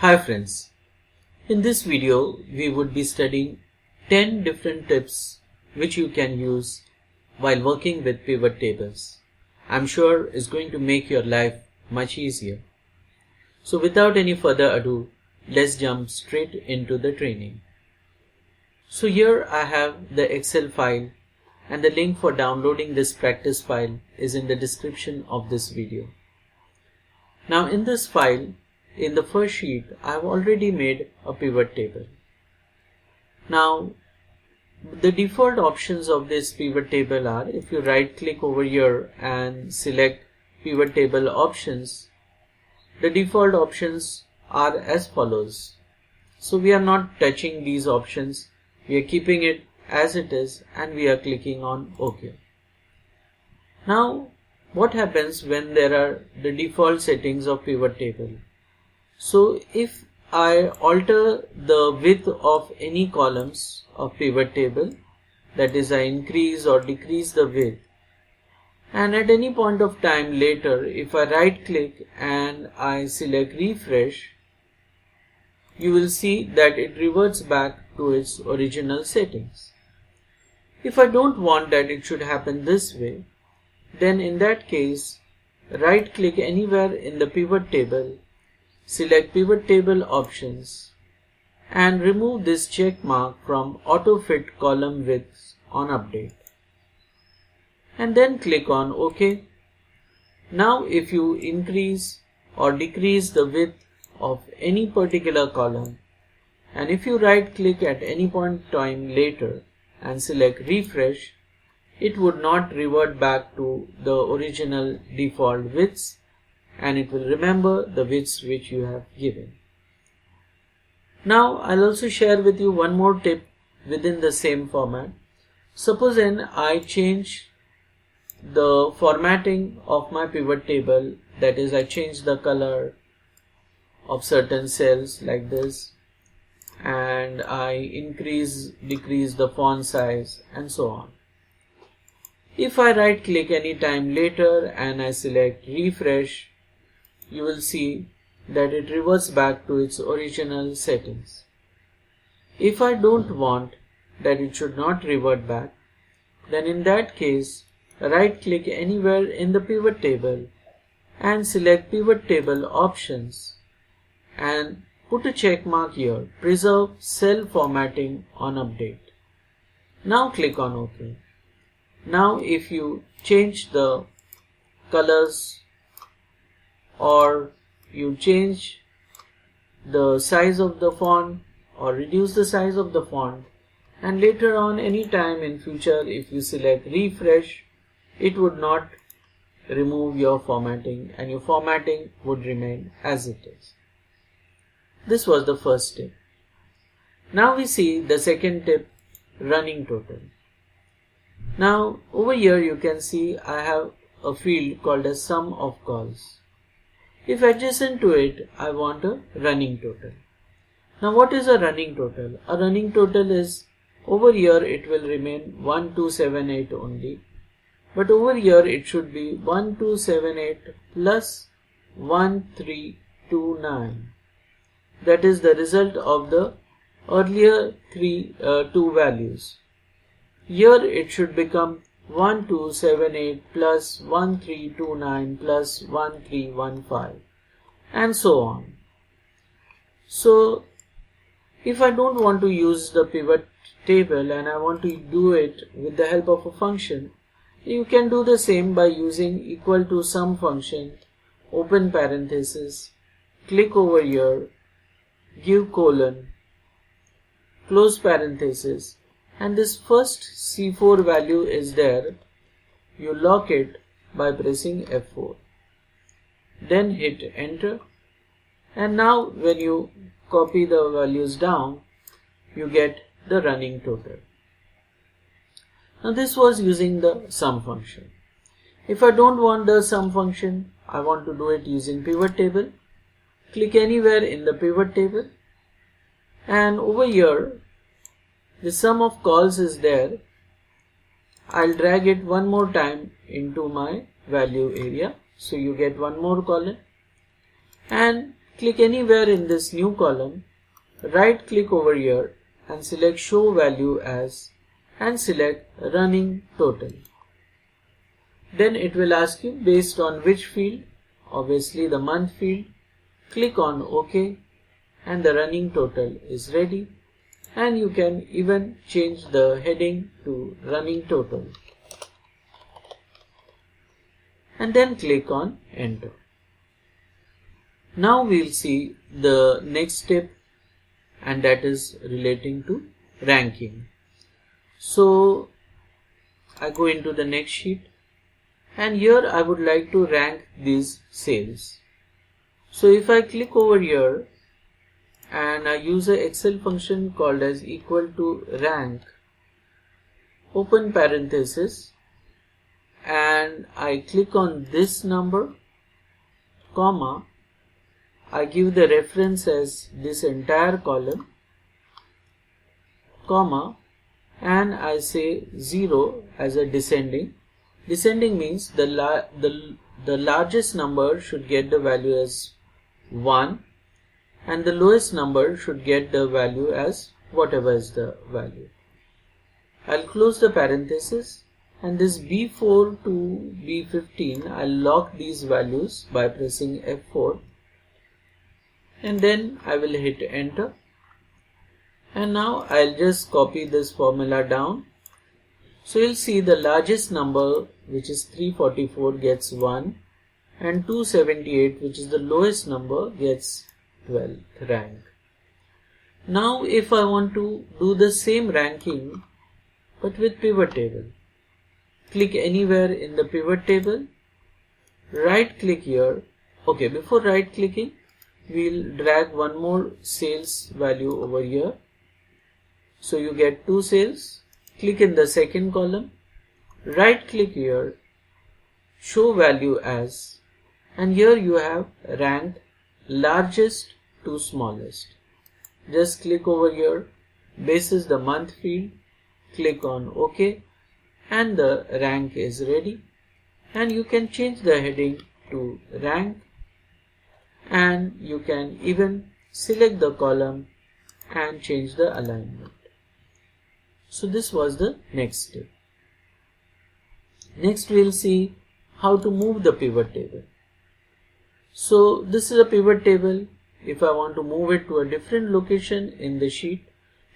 Hi friends, in this video we would be studying 10 different tips which you can use while working with pivot tables. I'm sure it's going to make your life much easier. So without any further ado, let's jump straight into the training. So here I have the Excel file and the link for downloading this practice file is in the description of this video. Now in this file, in the first sheet, I have already made a pivot table. Now, the default options of this pivot table are, if you right click over here and select pivot table options, the default options are as follows. So we are not touching these options, we are keeping it as it is and we are clicking on OK. Now, what happens when there are the default settings of pivot table? So if I alter the width of any columns of pivot table, that is I increase or decrease the width, and at any point of time later if I right click and I select refresh, you will see that it reverts back to its original settings. If I don't want that it should happen this way, then in that case right click anywhere in the pivot table, select pivot table options and remove this check mark from auto fit column widths on update and then click on OK. Now if you increase or decrease the width of any particular column and if you right click at any point in time later and select refresh, it would not revert back to the original default widths and it will remember the widths which you have given. Now I'll also share with you one more tip within the same format. Suppose I change the formatting of my pivot table, that is I change the color of certain cells like this and I increase, decrease the font size and so on. If I right click any time later and I select refresh, you will see that it reverts back to its original settings. If I don't want that it should not revert back, then in that case right click anywhere in the pivot table and select pivot table options and put a check mark here, preserve cell formatting on update. Now click on OK. Now if you change the colors or you change the size of the font or reduce the size of the font and later on any time in future if you select refresh, it would not remove your formatting and your formatting would remain as it is. This was the first tip. Now we see the second tip, running total. Now over here you can see I have a field called as sum of calls. If adjacent to it I want a running total. Now what is a running total? A running total is, over here it will remain 1278 only, but over here it should be 1278 plus 1329. That is the result of the earlier two values. Here it should become 1278 plus 1329 plus 1315 and so on. So if I don't want to use the pivot table and I want to do it with the help of a function, you can do the same by using equal to sum function, open parenthesis, click over here, give colon, close parenthesis, and this first C4 value is there, you lock it by pressing F4. Then hit enter and now when you copy the values down, you get the running total. Now this was using the sum function. If I don't want the sum function, I want to do it using pivot table. Click anywhere in the pivot table and over here the sum of calls is there. I'll drag it one more time into my value area. So you get one more column and click anywhere in this new column, right click over here and select show value as and select running total. Then it will ask you based on which field, obviously the month field. Click on OK and the running total is ready, and you can even change the heading to running total and then click on enter. Now we'll see the next step, and that is relating to ranking. So I go into the next sheet, and here I would like to rank these sales. So if I click over here and I use an Excel function called as equal to rank, open parenthesis, and I click on this number, comma, I give the reference as this entire column, comma, and I say 0 as a descending. Descending means the largest number should get the value as 1 and the lowest number should get the value as whatever is the value. I'll close the parenthesis, and this B4 to B15, I'll lock these values by pressing F4, and then I will hit enter. And now I'll just copy this formula down. So you'll see the largest number, which is 344, gets 1, and 278, which is the lowest number, gets 12th rank. Now if I want to do the same ranking but with pivot table, click anywhere in the pivot table, right click here. Okay, before right clicking, we'll drag one more sales value over here. So you get 2 sales. Click in the second column, right click here, show value as, and here you have ranked largest to smallest. Just click over here, basis the month field, click on OK, and the rank is ready. And you can change the heading to rank, and you can even select the column and change the alignment. So this was the next step. Next we'll see how to move the pivot table. So this is a pivot table. If I want to move it to a different location in the sheet,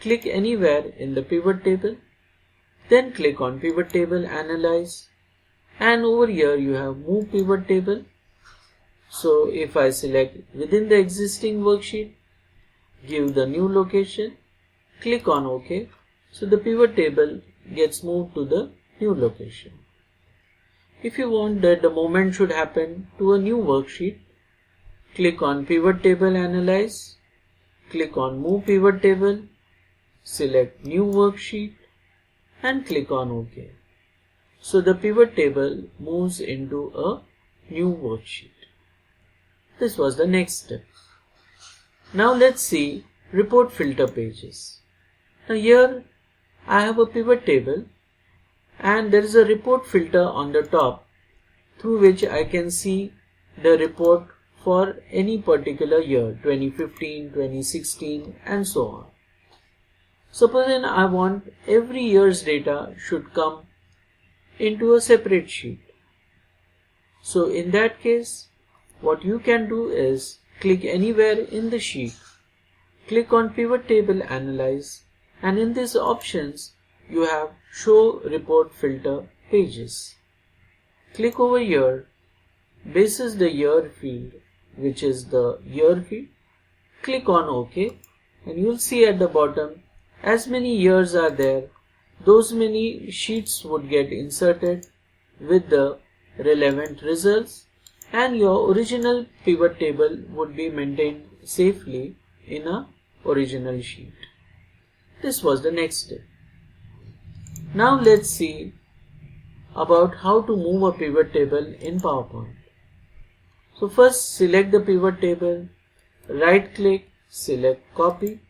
click anywhere in the pivot table, then click on pivot table analyze, and over here you have move pivot table. So if I select within the existing worksheet, give the new location, click on OK. So the pivot table gets moved to the new location. If you want that the movement should happen to a new worksheet, click on pivot table analyze, click on move pivot table, select new worksheet and click on OK. So the pivot table moves into a new worksheet. This was the next step. Now let's see report filter pages. Now here I have a pivot table and there is a report filter on the top through which I can see the report for any particular year, 2015, 2016 and so on. Suppose I want every year's data should come into a separate sheet. So in that case, what you can do is click anywhere in the sheet, click on pivot table analyze, and in these options you have show report filter pages. Click over here, basis the year field, which is the year field, click on OK, and you'll see at the bottom as many years are there, those many sheets would get inserted with the relevant results, and your original pivot table would be maintained safely in a original sheet. This was the next step. Now let's see about how to move a pivot table in PowerPoint. So first select the pivot table, right click, select copy,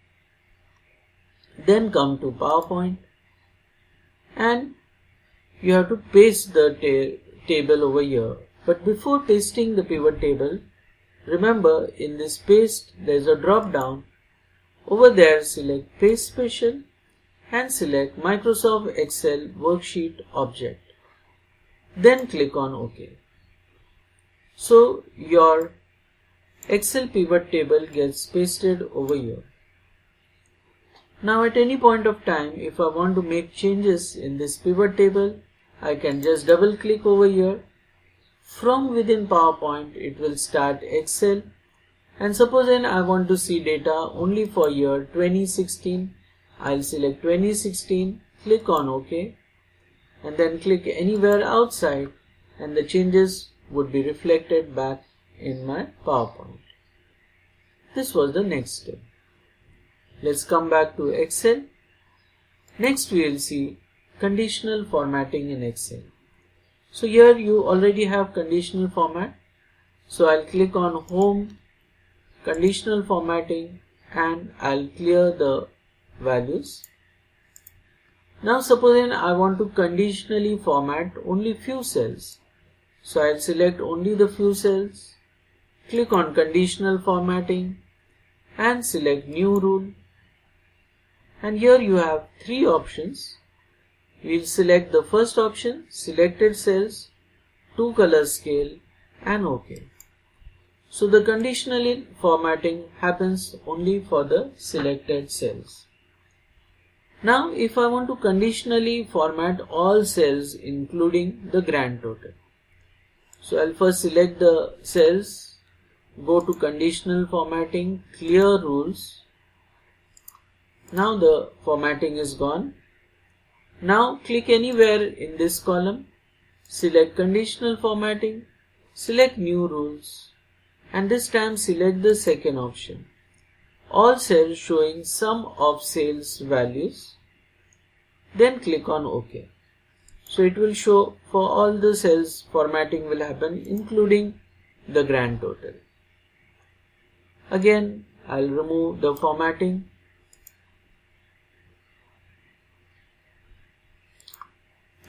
then come to PowerPoint and you have to paste the table over here. But before pasting the pivot table, remember in this paste there is a drop down. Over there select Paste Special and select Microsoft Excel Worksheet Object. Then click on OK. So your Excel pivot table gets pasted over here. Now at any point of time, if I want to make changes in this pivot table, I can just double click over here. From within PowerPoint, it will start Excel. And suppose I want to see data only for year 2016. I'll select 2016, click on OK, and then click anywhere outside, and the changes would be reflected back in my PowerPoint. This was the next step. Let's come back to Excel. Next we will see conditional formatting in Excel. So here you already have conditional format. So I'll click on Home, Conditional Formatting, and I'll clear the values. Now suppose I want to conditionally format only few cells. So I'll select only the few cells, click on Conditional Formatting and select New Rule. And here you have three options. We'll select the first option, Selected Cells, 2 Color Scale, and OK. So the conditional formatting happens only for the selected cells. Now if I want to conditionally format all cells including the grand total. So I'll first select the cells, go to Conditional Formatting, Clear Rules. Now the formatting is gone. Now click anywhere in this column, select Conditional Formatting, select New Rules, and this time select the second option, all cells showing sum of sales values. Then click on OK. So it will show for all the cells formatting will happen including the grand total. Again I'll remove the formatting.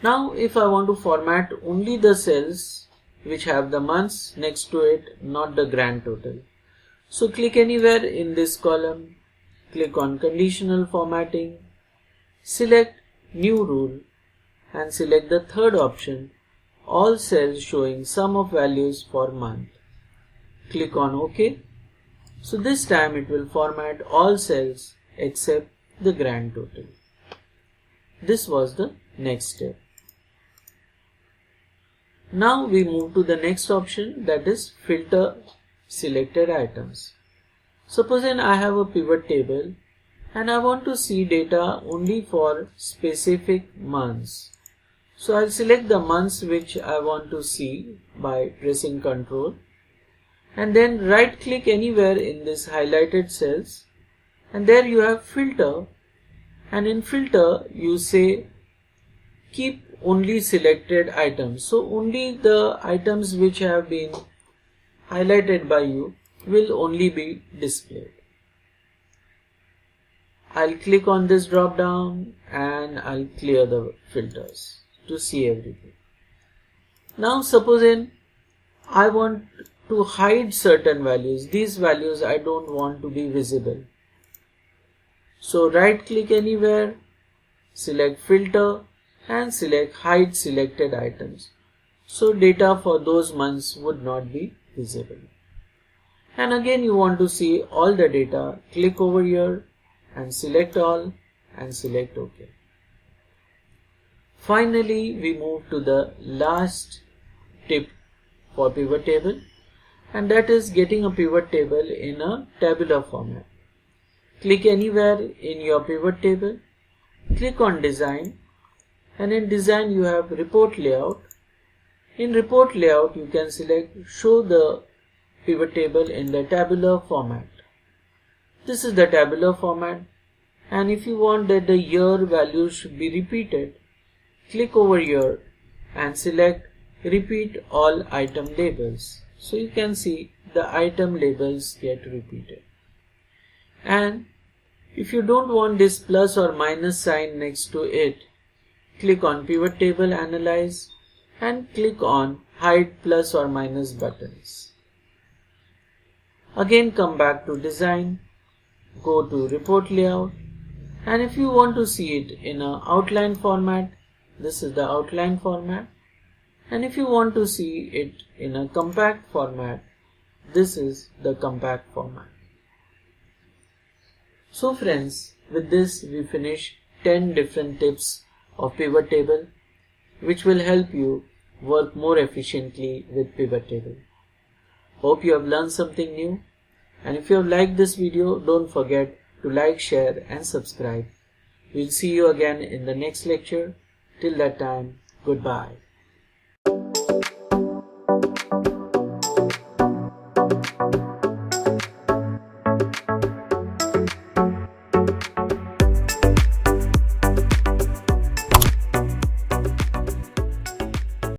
Now if I want to format only the cells which have the months next to it, not the grand total. So click anywhere in this column, click on Conditional Formatting, select New Rule and select the third option, all cells showing sum of values for month. Click on OK. So this time it will format all cells except the grand total. This was the next step. Now we move to the next option, that is Filter Selected Items. Suppose I have a pivot table and I want to see data only for specific months. So I'll select the months which I want to see by pressing Ctrl and then right click anywhere in this highlighted cells, and there you have Filter, and in Filter you say Keep Only Selected Items. So only the items which have been highlighted by you will only be displayed. I'll click on this drop down and I'll clear the filters to see everything. Now suppose I want to hide certain values. These values I don't want to be visible. So right click anywhere, select Filter and select Hide Selected Items. So data for those months would not be visible. And again you want to see all the data, click over here and select all and select OK. Finally we move to the last tip for pivot table, and that is getting a pivot table in a tabular format. Click anywhere in your pivot table, click on Design, and in Design you have Report Layout. In Report Layout you can select Show the pivot table in the tabular format. This is the tabular format, and if you want that the year values should be repeated, click over here and select Repeat All Item Labels. So you can see the item labels get repeated. And if you don't want this plus or minus sign next to it, click on Pivot Table Analyze and click on Hide Plus or Minus buttons. Again come back to design, go to report layout, and if you want to see it in an outline format, this is the outline format, and if you want to see it in a compact format, this is the compact format. So friends, with this we finish 10 different tips of pivot table which will help you work more efficiently with pivot table. Hope you have learned something new, and if you have liked this video, don't forget to like, share and subscribe. We'll see you again in the next lecture. Till that time, goodbye.